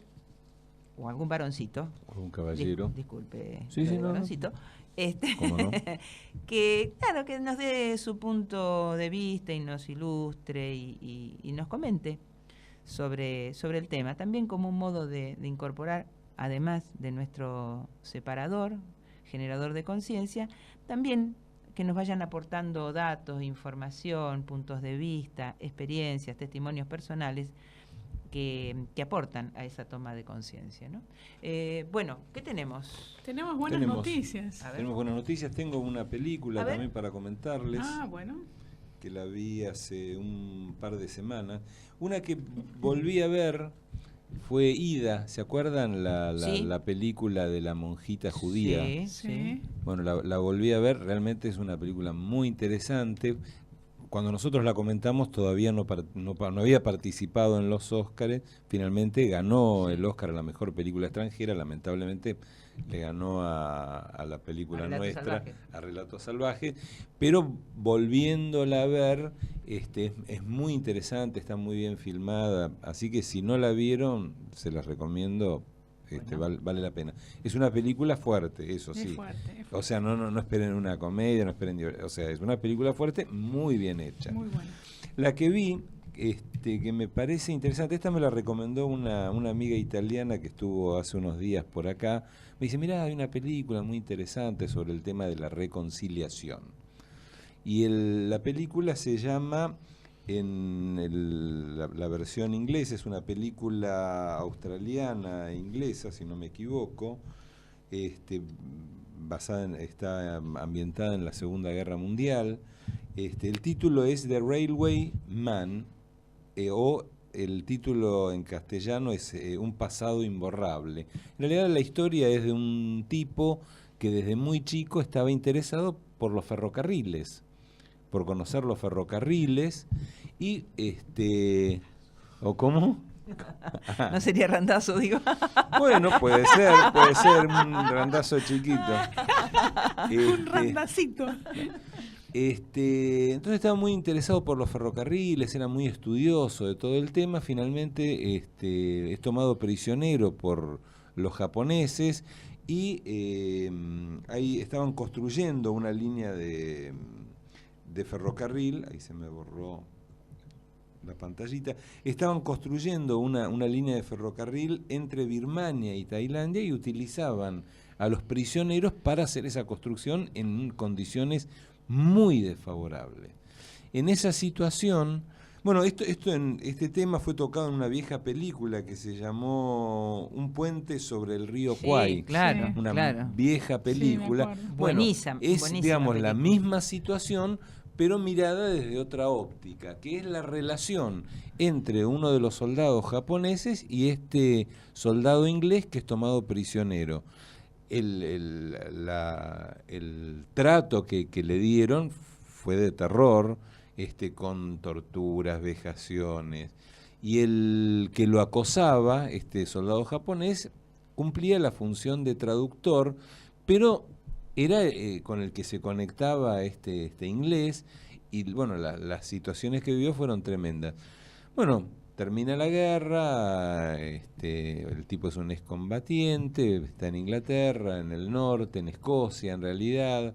o algún varoncito. O un caballero. Disculpe, Sí, sí, no, varoncito. ¿Cómo no? Que claro, que nos dé su punto de vista y nos ilustre y nos comente sobre el tema, también como un modo de incorporar, además de nuestro separador, generador de conciencia, también que nos vayan aportando datos, información, puntos de vista, experiencias, testimonios personales que aportan a esa toma de conciencia, ¿no? Bueno, ¿qué tenemos? Tenemos buenas noticias. A ver. Tenemos buenas noticias. Tengo una película A ver. también para comentarles. Ah, bueno. Que la vi hace un par de semanas. Una que volví a ver fue Ida. ¿Se acuerdan Sí. la película de la monjita judía? Sí, Sí. sí. Bueno, la volví a ver. Realmente es una película muy interesante. Cuando nosotros la comentamos todavía no había participado en los Óscares. Finalmente ganó el Óscar a la mejor película extranjera. Lamentablemente le ganó a la película A Relato nuestra, Salvaje. a Relato Salvaje. Pero volviéndola a ver, es muy interesante, está muy bien filmada. Así que si no la vieron, se las recomiendo. Bueno. Vale la pena. Es una película fuerte, eso Es sí. fuerte, es fuerte. O sea, no esperen una comedia, no esperen... O sea, es una película fuerte, muy bien hecha. Muy bueno. La que vi, que me parece interesante, esta me la recomendó una amiga italiana que estuvo hace unos días por acá. Me dice, mirá, hay una película muy interesante sobre el tema de la reconciliación. Y la película se llama... la versión inglesa, es una película australiana inglesa, si no me equivoco, está ambientada en la Segunda Guerra Mundial. El título es The Railway Man, o el título en castellano es Un pasado imborrable. En realidad la historia es de un tipo que desde muy chico estaba interesado por los ferrocarriles, por conocer los ferrocarriles y ¿o cómo? No sería randazo, digo. Bueno, puede ser un randazo chiquito. Un randacito. Entonces estaba muy interesado por los ferrocarriles, era muy estudioso de todo el tema. Finalmente es tomado prisionero por los japoneses, y ahí estaban construyendo una línea de ferrocarril. Ahí se me borró la pantallita. Estaban construyendo una línea de ferrocarril entre Birmania y Tailandia, y utilizaban a los prisioneros para hacer esa construcción en condiciones muy desfavorables. En esa situación, bueno, este tema fue tocado en una vieja película que se llamó Un puente sobre el río Kwai. Claro, una claro. vieja película. Sí, bueno, buenísima digamos, película. la misma situación, pero mirada desde otra óptica, que es la relación entre uno de los soldados japoneses y este soldado inglés que es tomado prisionero. El trato que le dieron fue de terror, con torturas, vejaciones, y el que lo acosaba, este soldado japonés, cumplía la función de traductor, pero era con el que se conectaba este inglés, y bueno, las situaciones que vivió fueron tremendas. Bueno, termina la guerra, el tipo es un excombatiente, está en Inglaterra, en el norte, en Escocia en realidad,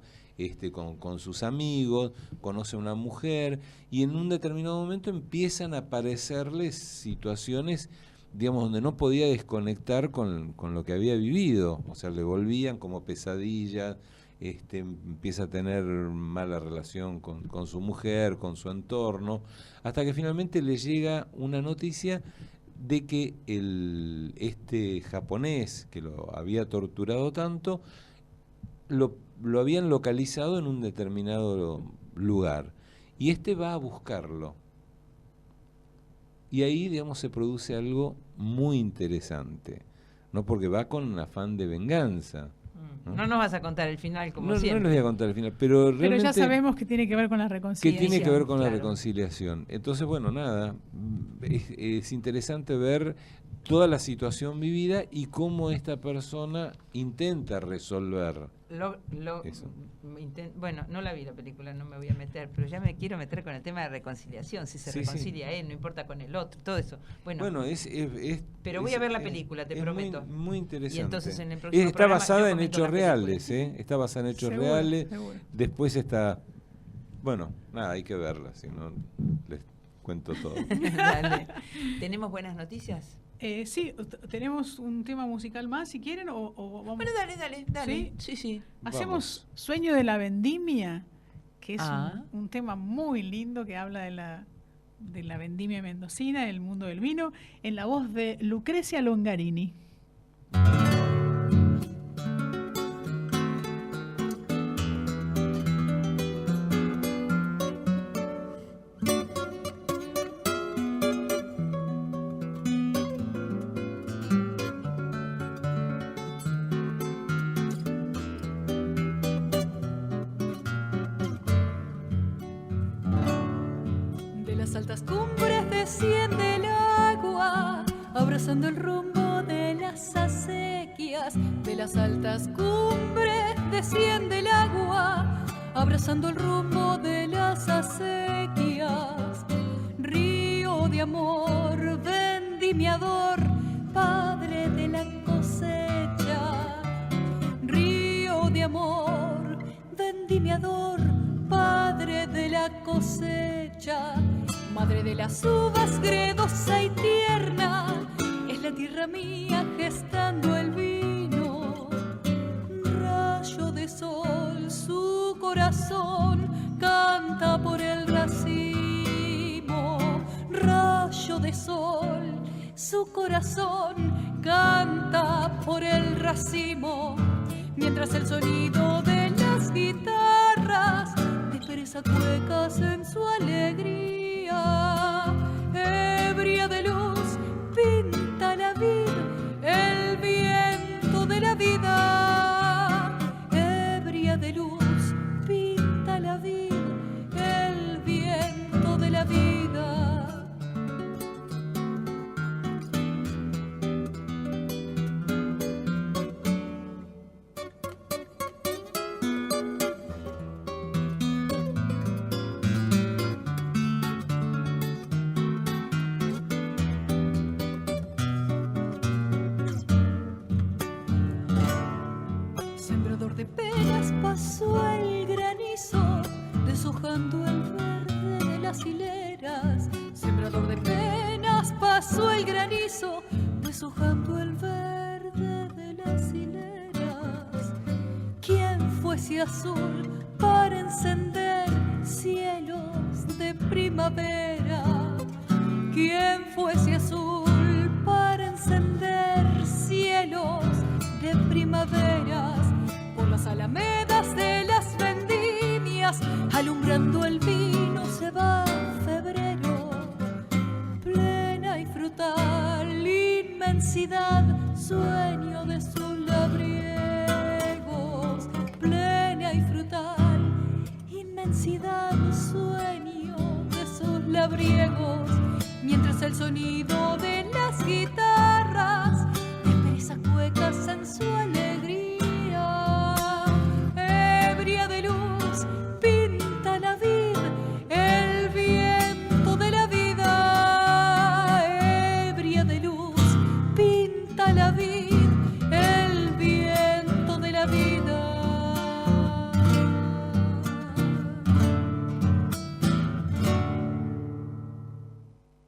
con sus amigos, conoce a una mujer, y en un determinado momento empiezan a aparecerles situaciones, digamos, donde no podía desconectar con lo que había vivido. O sea, le volvían como pesadillas, empieza a tener mala relación con su mujer, con su entorno, hasta que finalmente le llega una noticia de que este japonés que lo había torturado tanto, lo habían localizado en un determinado lugar, y va a buscarlo. Y ahí, digamos, se produce algo muy interesante, ¿no? Porque va con un afán de venganza. No nos vas a contar el final como no, siempre. No les voy a contar el final, pero realmente... Pero ya sabemos que tiene que ver con la reconciliación. Que tiene que ver con claro. la reconciliación. Entonces, bueno, nada, es interesante ver toda la situación vivida y cómo esta persona intenta resolver eso. Bueno, no la vi la película, no me voy a meter, pero ya me quiero meter con el tema de reconciliación, si se reconcilia él, no importa con el otro, todo eso. Bueno, pero voy a ver la película, te prometo. Muy interesante. Y entonces en el próximo está programa basada yo en comento hechos la reales, película. Está basada en hechos Seguro, reales. seguro. Después está, bueno, nada, hay que verla, si no les cuento todo. Dale. ¿Tenemos buenas noticias? Sí, tenemos un tema musical más, si quieren, o vamos... Bueno, dale. Sí. Hacemos Sueño de la Vendimia, que es Ah. un tema muy lindo que habla de la vendimia mendocina, del mundo del vino, en la voz de Lucrecia Longarini. Altas cumbres desciende el agua, abrazando el rumbo de las acequias. De las altas cumbres desciende el agua, abrazando el rumbo de las acequias. Río de amor, vendimiador, padre de la cosecha. Río de amor, vendimiador, padre de la cosecha. Madre de las uvas, gredosa y tierna, es la tierra mía gestando el vino. Rayo de sol, su corazón canta por el racimo. Rayo de sol, su corazón canta por el racimo. Mientras el sonido de las guitarras expresa cuecas en su alegría. Ebria de luz pinta la vid, el viento de la vida. Ebria de luz pinta la vid, el viento de la vida. Sembrador de penas pasó el granizo, deshojando el verde de las hileras. Sembrador de penas pasó el granizo, deshojando el verde de las hileras. ¿Quién fuese azul para encender cielos de primavera? ¿Quién fuese azul para encender cielos de primaveras? Por las alamedas de las vendimias, alumbrando el vino se va febrero. Plena y frutal inmensidad, sueño de sus labriegos. Plena y frutal inmensidad, sueño de sus labriegos. Mientras el sonido de las guitarras expresa cuecas en su alegría, ebria de luz pinta la vid, el viento de la vida. Ebria de luz pinta la vid, el viento de la vida.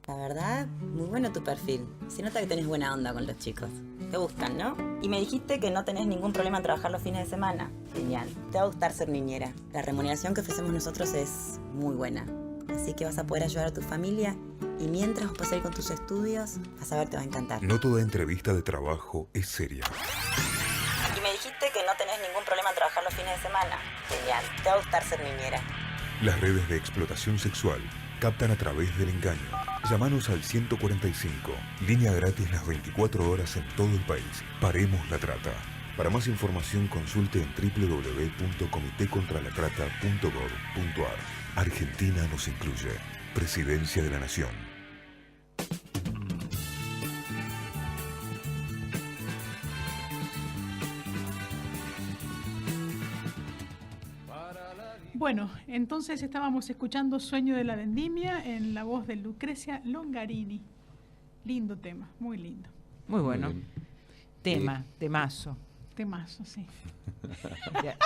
La verdad, muy bueno tu perfil. Se nota que tenés buena onda con los chicos. Te gustan, ¿no? Y me dijiste que no tenés ningún problema en trabajar los fines de semana. Genial. Te va a gustar ser niñera. La remuneración que ofrecemos nosotros es muy buena. Así que vas a poder ayudar a tu familia y mientras vas a seguir con tus estudios, vas a ver, te va a encantar. No toda entrevista de trabajo es seria. Y me dijiste que no tenés ningún problema en trabajar los fines de semana. Genial. Te va a gustar ser niñera. Las redes de explotación sexual captan a través del engaño. Llámanos al 145, línea gratis las 24 horas en todo el país. Paremos la trata. Para más información consulte en www.comitecontralatrata.gov.ar. Argentina nos incluye. Presidencia de la Nación. Bueno, entonces estábamos escuchando Sueño de la Vendimia en la voz de Lucrecia Longarini. Lindo tema, muy lindo. Muy bueno. Temazo. Temazo, sí. Ya.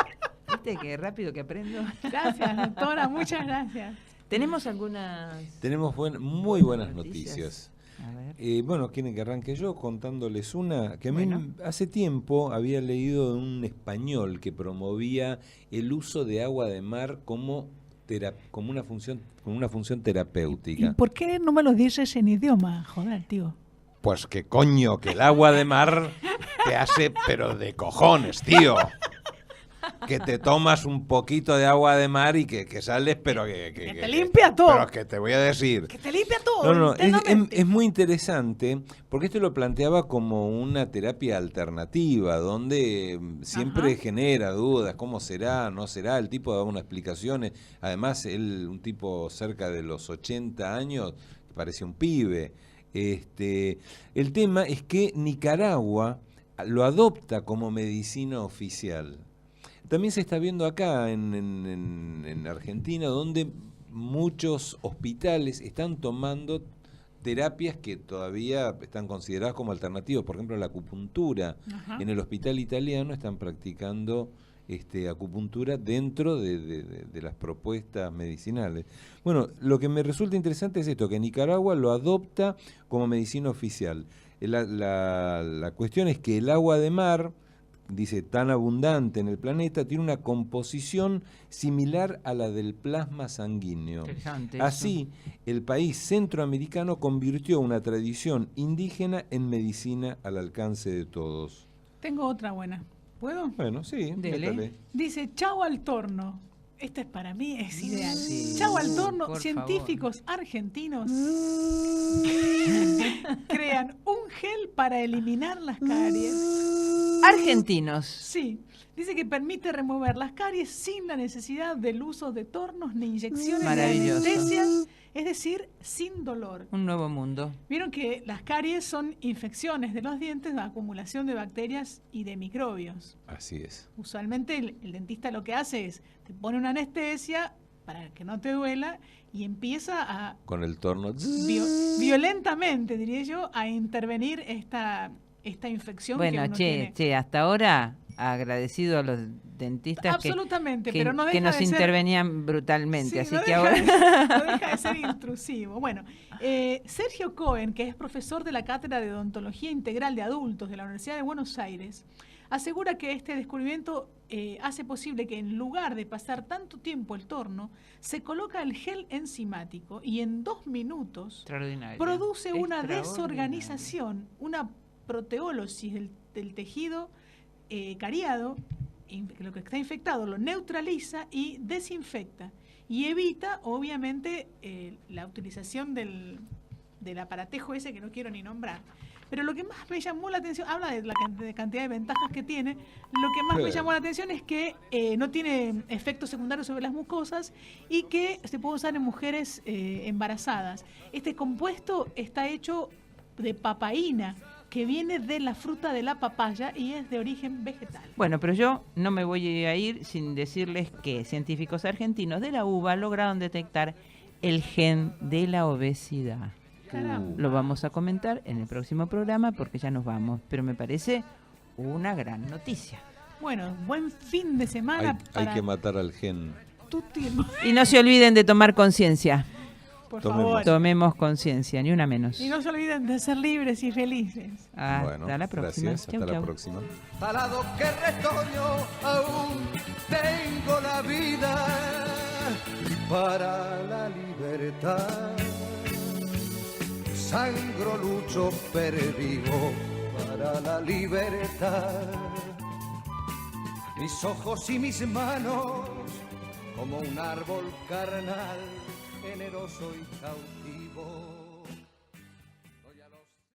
¿Viste qué rápido que aprendo? Gracias, doctora, muchas gracias. ¿Tenemos algunas? Tenemos muy buenas noticias. A ver. Bueno, quieren que arranque yo contándoles una que a mí Bueno. hace tiempo había leído de un español que promovía el uso de agua de mar como una función terapéutica. ¿Y por qué no me lo dices en idioma? Joder, tío. Pues que coño, que el agua de mar te hace pero de cojones, tío. Que te tomas un poquito de agua de mar y que sales, pero que te limpia todo. Pero que te voy a decir. Que te limpia todo. No, es muy interesante porque esto lo planteaba como una terapia alternativa, donde siempre genera dudas, cómo será, no será, el tipo daba unas explicaciones, además él, un tipo cerca de los 80 años, parecía un pibe. El tema es que Nicaragua lo adopta como medicina oficial. También se está viendo acá en Argentina, donde muchos hospitales están tomando terapias que todavía están consideradas como alternativas. Por ejemplo, la acupuntura. Ajá. En el hospital italiano están practicando acupuntura dentro de las propuestas medicinales. Bueno, lo que me resulta interesante es esto, que Nicaragua lo adopta como medicina oficial. La cuestión es que el agua de mar, dice, tan abundante en el planeta, tiene una composición similar a la del plasma sanguíneo. Así, el país centroamericano convirtió una tradición indígena en medicina al alcance de todos. Tengo otra buena. ¿Puedo? Bueno, sí, métale. Dice, chau al torno. Esta es para mí, es ideal. Sí, chau al torno, científicos argentinos crean un gel para eliminar las caries. Argentinos. Sí, dice que permite remover las caries sin la necesidad del uso de tornos ni inyecciones de anestesias, es decir, sin dolor. Un nuevo mundo. Vieron que las caries son infecciones de los dientes, la acumulación de bacterias y de microbios. Así es. Usualmente el dentista lo que hace es, te pone una anestesia para que no te duela y empieza a... Con el torno... violentamente, diría yo, a intervenir esta infección bueno, que uno tiene. hasta ahora agradecido a los dentistas absolutamente, que pero no deja que nos de ser- intervenían brutalmente, Sí, así no que deja ahora... no deja de ser intrusivo. Bueno, Sergio Cohen, que es profesor de la Cátedra de Odontología Integral de Adultos de la Universidad de Buenos Aires, asegura que este descubrimiento hace posible que en lugar de pasar tanto tiempo el torno, se coloca el gel enzimático y en 2 minutos Extraordinario. produce una Extraordinario. desorganización, una proteólisis del tejido cariado, lo que está infectado lo neutraliza y desinfecta y evita obviamente la utilización del aparatejo ese que no quiero ni nombrar. Pero lo que más me llamó la atención, habla de la cantidad de ventajas que tiene, lo que más me llamó la atención es que no tiene efectos secundarios sobre las mucosas y que se puede usar en mujeres embarazadas. Este compuesto está hecho de papaína, que viene de la fruta de la papaya y es de origen vegetal. Bueno, pero yo no me voy a ir sin decirles que científicos argentinos de la UBA lograron detectar el gen de la obesidad. Caramba. Lo vamos a comentar en el próximo programa porque ya nos vamos, pero me parece una gran noticia. Bueno, buen fin de semana Hay para que matar al gen. Tutti. Y no se olviden de tomar conciencia. Por Tomemos. favor. Tomemos conciencia, ni una menos. Y no se olviden de ser libres y felices. Hasta Bueno, la próxima. gracias. Chau, Hasta la chau. próxima. Talado que retoño, aún tengo la vida para la libertad. Sangro, lucho, pervivo para la libertad. Mis ojos y mis manos como un árbol carnal, generoso y cautivo.